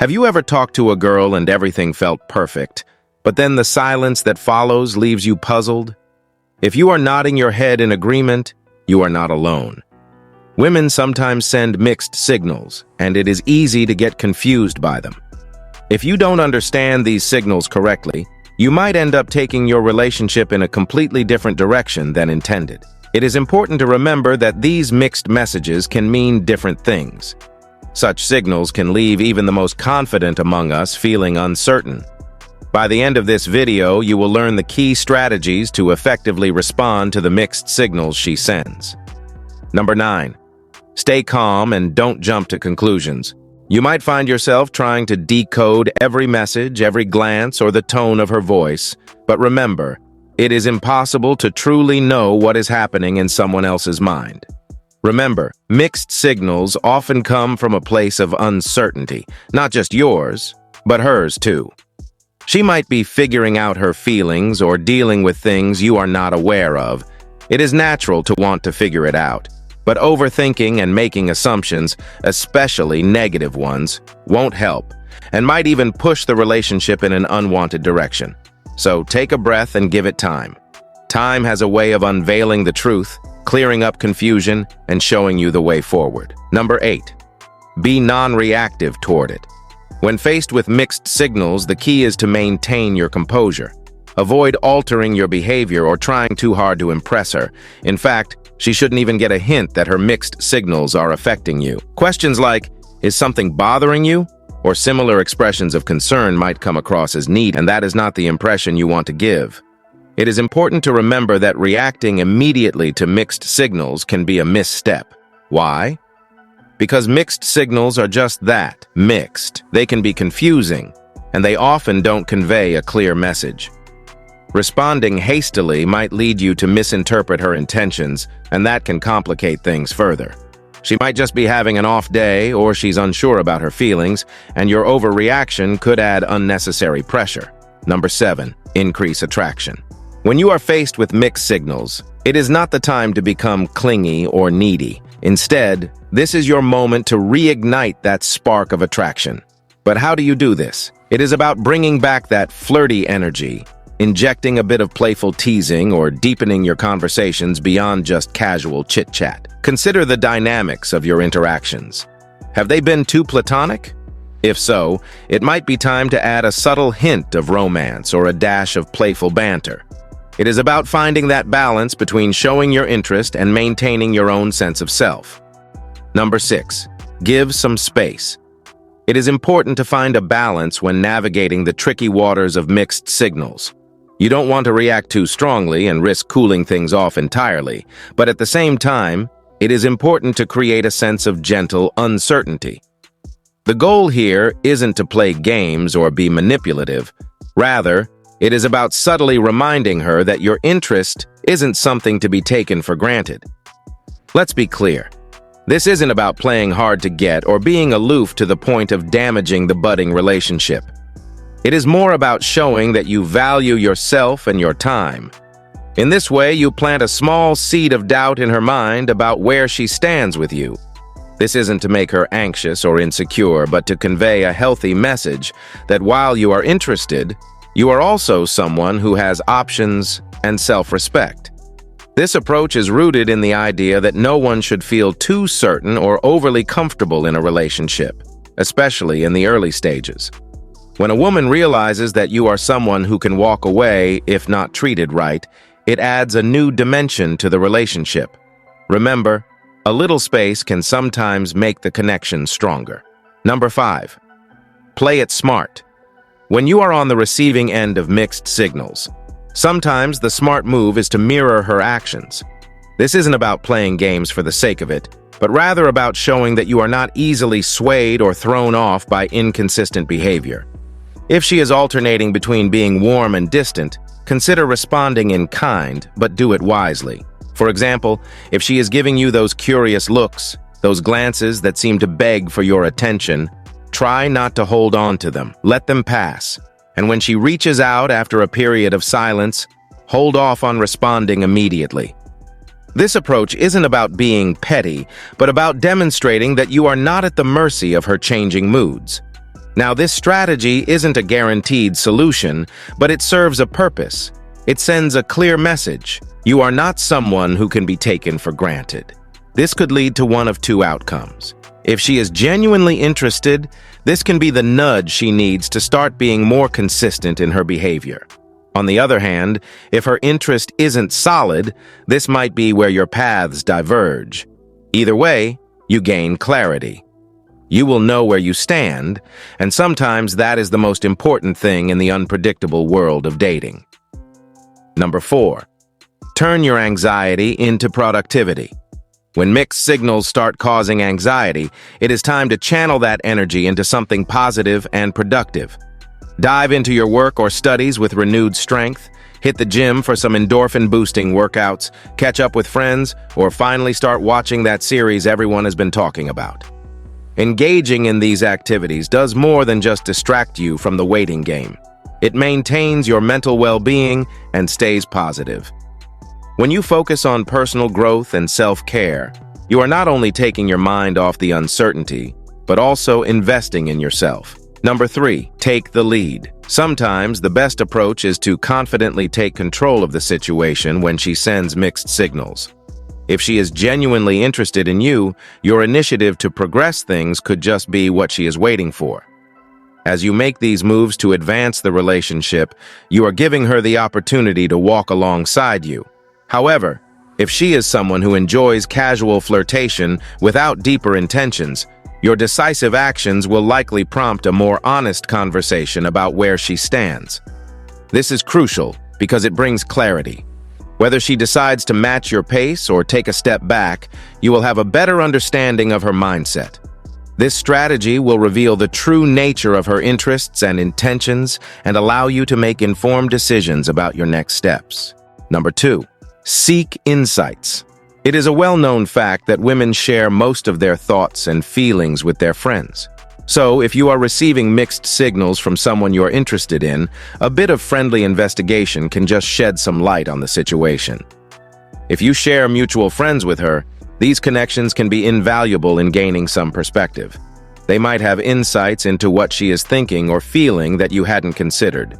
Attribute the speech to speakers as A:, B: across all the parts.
A: Have you ever talked to a girl and everything felt perfect, but then the silence that follows leaves you puzzled? If you are nodding your head in agreement, you are not alone. Women sometimes send mixed signals, and it is easy to get confused by them. If you don't understand these signals correctly, you might end up taking your relationship in a completely different direction than intended. It is important to remember that these mixed messages can mean different things. Such signals can leave even the most confident among us feeling uncertain. By the end of this video, you will learn the key strategies to effectively respond to the mixed signals she sends. Number 9. Stay calm and don't jump to conclusions. You might find yourself trying to decode every message, every glance, or the tone of her voice, but remember, it is impossible to truly know what is happening in someone else's mind. Remember, mixed signals often come from a place of uncertainty, not just yours, but hers too. She might be figuring out her feelings or dealing with things you are not aware of. It is natural to want to figure it out, but overthinking and making assumptions, especially negative ones, won't help and might even push the relationship in an unwanted direction. So take a breath and give it time. Time has a way of unveiling the truth, clearing up confusion, and showing you the way forward. Number 8. Be non-reactive toward it. When faced with mixed signals, the key is to maintain your composure. Avoid altering your behavior or trying too hard to impress her. In fact, she shouldn't even get a hint that her mixed signals are affecting you. Questions like, "Is something bothering you?" or similar expressions of concern might come across as needy, and that is not the impression you want to give. It is important to remember that reacting immediately to mixed signals can be a misstep. Why? Because mixed signals are just that, mixed. They can be confusing, and they often don't convey a clear message. Responding hastily might lead you to misinterpret her intentions, and that can complicate things further. She might just be having an off day, or she's unsure about her feelings, and your overreaction could add unnecessary pressure. Number 7. Increase attraction. When you are faced with mixed signals, it is not the time to become clingy or needy. Instead, this is your moment to reignite that spark of attraction. But how do you do this? It is about bringing back that flirty energy, injecting a bit of playful teasing, or deepening your conversations beyond just casual chit-chat. Consider the dynamics of your interactions. Have they been too platonic? If so, it might be time to add a subtle hint of romance or a dash of playful banter. It is about finding that balance between showing your interest and maintaining your own sense of self. Number 6. Give some space. It is important to find a balance when navigating the tricky waters of mixed signals. You don't want to react too strongly and risk cooling things off entirely, but at the same time, it is important to create a sense of gentle uncertainty. The goal here isn't to play games or be manipulative. Rather, it is about subtly reminding her that your interest isn't something to be taken for granted. Let's be clear. This isn't about playing hard to get or being aloof to the point of damaging the budding relationship. It is more about showing that you value yourself and your time. In this way, you plant a small seed of doubt in her mind about where she stands with you. This isn't to make her anxious or insecure, but to convey a healthy message that while you are interested, you are also someone who has options and self-respect. This approach is rooted in the idea that no one should feel too certain or overly comfortable in a relationship, especially in the early stages. When a woman realizes that you are someone who can walk away if not treated right, it adds a new dimension to the relationship. Remember, a little space can sometimes make the connection stronger. Number 5. Play it smart. When you are on the receiving end of mixed signals, sometimes the smart move is to mirror her actions. This isn't about playing games for the sake of it, but rather about showing that you are not easily swayed or thrown off by inconsistent behavior. If she is alternating between being warm and distant, consider responding in kind, but do it wisely. For example, if she is giving you those curious looks, those glances that seem to beg for your attention, try not to hold on to them. Let them pass. And when she reaches out after a period of silence, hold off on responding immediately. This approach isn't about being petty, but about demonstrating that you are not at the mercy of her changing moods. Now, this strategy isn't a guaranteed solution, but it serves a purpose. It sends a clear message. You are not someone who can be taken for granted. This could lead to one of two outcomes. If she is genuinely interested, this can be the nudge she needs to start being more consistent in her behavior. On the other hand, if her interest isn't solid, this might be where your paths diverge. Either way, you gain clarity. You will know where you stand, and sometimes that is the most important thing in the unpredictable world of dating. Number 4, turn your anxiety into productivity. When mixed signals start causing anxiety, it is time to channel that energy into something positive and productive. Dive into your work or studies with renewed strength, hit the gym for some endorphin-boosting workouts, catch up with friends, or finally start watching that series everyone has been talking about. Engaging in these activities does more than just distract you from the waiting game. It maintains your mental well-being and stays positive. When you focus on personal growth and self-care, you are not only taking your mind off the uncertainty, but also investing in yourself. Number 3, take the lead. Sometimes the best approach is to confidently take control of the situation when she sends mixed signals. If she is genuinely interested in you, your initiative to progress things could just be what she is waiting for. As you make these moves to advance the relationship, you are giving her the opportunity to walk alongside you. However, if she is someone who enjoys casual flirtation without deeper intentions, your decisive actions will likely prompt a more honest conversation about where she stands. This is crucial because it brings clarity. Whether she decides to match your pace or take a step back, you will have a better understanding of her mindset. This strategy will reveal the true nature of her interests and intentions and allow you to make informed decisions about your next steps. Number 2, seek insights. It is a well-known fact that women share most of their thoughts and feelings with their friends. So, if you are receiving mixed signals from someone you're interested in, a bit of friendly investigation can just shed some light on the situation. If you share mutual friends with her, these connections can be invaluable in gaining some perspective. They might have insights into what she is thinking or feeling that you hadn't considered.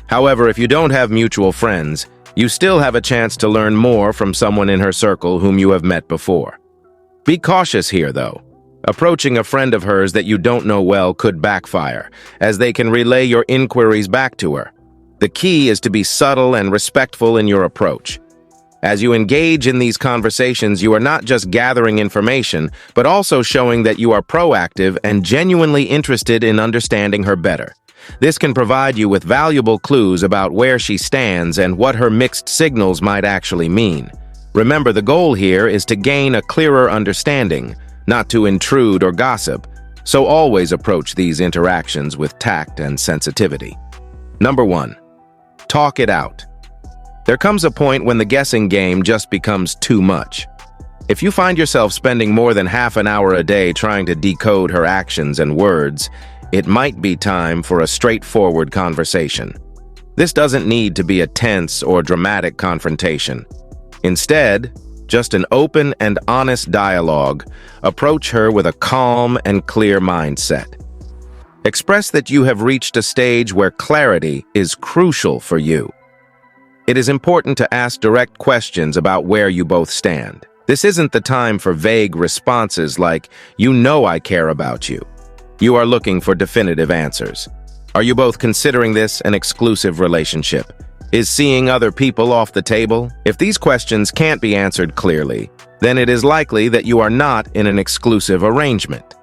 A: However, if you don't have mutual friends, you still have a chance to learn more from someone in her circle whom you have met before. Be cautious here, though. Approaching a friend of hers that you don't know well could backfire, as they can relay your inquiries back to her. The key is to be subtle and respectful in your approach. As you engage in these conversations, you are not just gathering information, but also showing that you are proactive and genuinely interested in understanding her better. This can provide you with valuable clues about where she stands and what her mixed signals might actually mean. Remember, the goal here is to gain a clearer understanding, not to intrude or gossip, so always approach these interactions with tact and sensitivity. Number 1, talk it out. There comes a point when the guessing game just becomes too much. If you find yourself spending more than half an hour a day trying to decode her actions and words, it might be time for a straightforward conversation. This doesn't need to be a tense or dramatic confrontation. Instead, just an open and honest dialogue. Approach her with a calm and clear mindset. Express that you have reached a stage where clarity is crucial for you. It is important to ask direct questions about where you both stand. This isn't the time for vague responses like, "You know I care about you." You are looking for definitive answers. Are you both considering this an exclusive relationship? Is seeing other people off the table? If these questions can't be answered clearly, then it is likely that you are not in an exclusive arrangement.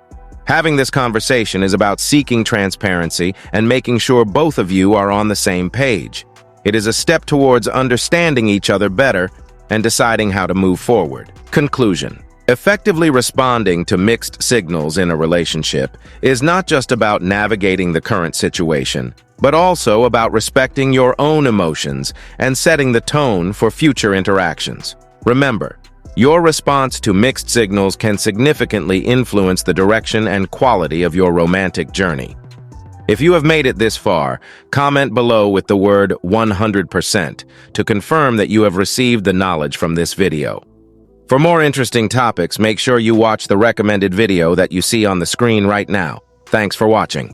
A: Having this conversation is about seeking transparency and making sure both of you are on the same page. It is a step towards understanding each other better and deciding how to move forward. Conclusion. Effectively responding to mixed signals in a relationship is not just about navigating the current situation, but also about respecting your own emotions and setting the tone for future interactions. Remember, your response to mixed signals can significantly influence the direction and quality of your romantic journey. If you have made it this far, comment below with the word 100% to confirm that you have received the knowledge from this video. For more interesting topics, make sure you watch the recommended video that you see on the screen right now. Thanks for watching.